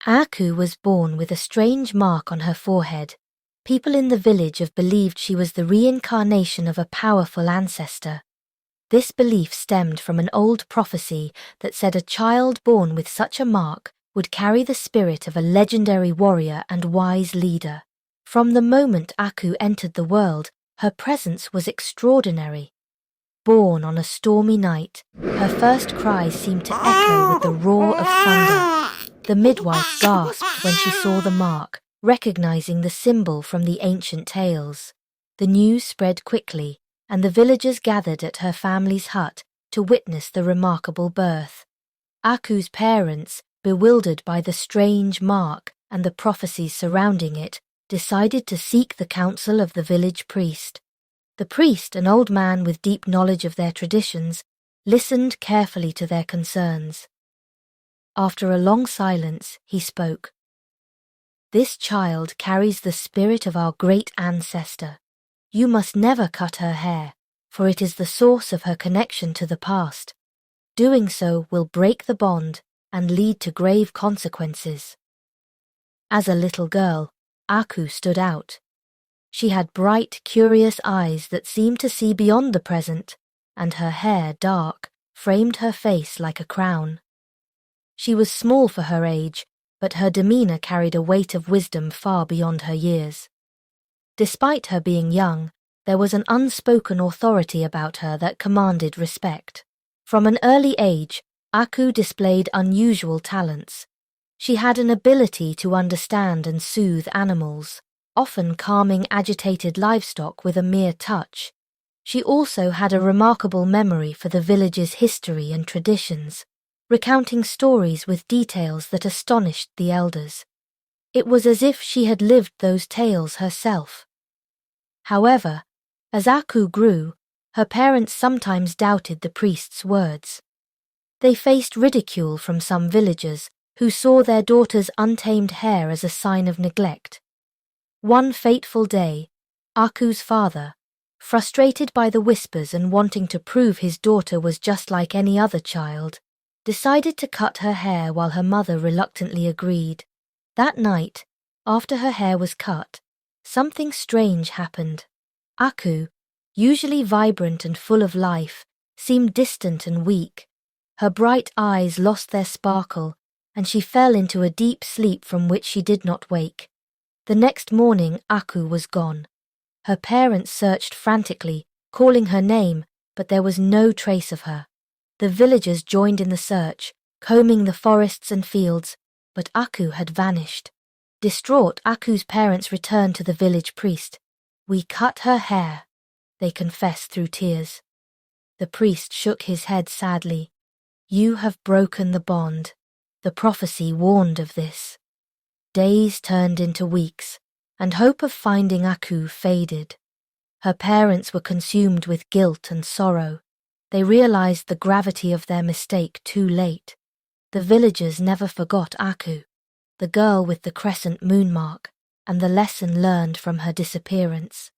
Aku was born with a strange mark on her forehead. People in the village have believed she was the reincarnation of a powerful ancestor. This belief stemmed from an old prophecy that said a child born with such a mark would carry the spirit of a legendary warrior and wise leader. From the moment Aku entered the world, her presence was extraordinary. Born on a stormy night, her first cries seemed to echo with the roar of thunder. The midwife gasped when she saw the mark, recognizing the symbol from the ancient tales. The news spread quickly, and the villagers gathered at her family's hut to witness the remarkable birth. Aku's parents, bewildered by the strange mark and the prophecies surrounding it, decided to seek the counsel of the village priest. The priest, an old man with deep knowledge of their traditions, listened carefully to their concerns. After a long silence, he spoke. "This child carries the spirit of our great ancestor. You must never cut her hair, for it is the source of her connection to the past. Doing so will break the bond and lead to grave consequences." As a little girl, Aku stood out. She had bright, curious eyes that seemed to see beyond the present, and her hair, dark, framed her face like a crown. She was small for her age, but her demeanor carried a weight of wisdom far beyond her years. Despite her being young, there was an unspoken authority about her that commanded respect. From an early age, Aku displayed unusual talents. She had an ability to understand and soothe animals, often calming agitated livestock with a mere touch. She also had a remarkable memory for the village's history and traditions, recounting stories with details that astonished the elders. It was as if she had lived those tales herself. However, as Aku grew, her parents sometimes doubted the priest's words. They faced ridicule from some villagers who saw their daughter's untamed hair as a sign of neglect. One fateful day, Aku's father, frustrated by the whispers and wanting to prove his daughter was just like any other child, decided to cut her hair while her mother reluctantly agreed. That night, after her hair was cut, something strange happened. Aku, usually vibrant and full of life, seemed distant and weak. Her bright eyes lost their sparkle, and she fell into a deep sleep from which she did not wake. The next morning, Aku was gone. Her parents searched frantically, calling her name, but there was no trace of her. The villagers joined in the search, combing the forests and fields, but Aku had vanished. Distraught, Aku's parents returned to the village priest. "We cut her hair," they confessed through tears. The priest shook his head sadly. "You have broken the bond. The prophecy warned of this." Days turned into weeks, and hope of finding Aku faded. Her parents were consumed with guilt and sorrow. They realized the gravity of their mistake too late. The villagers never forgot Aku, the girl with the crescent moon mark, and the lesson learned from her disappearance.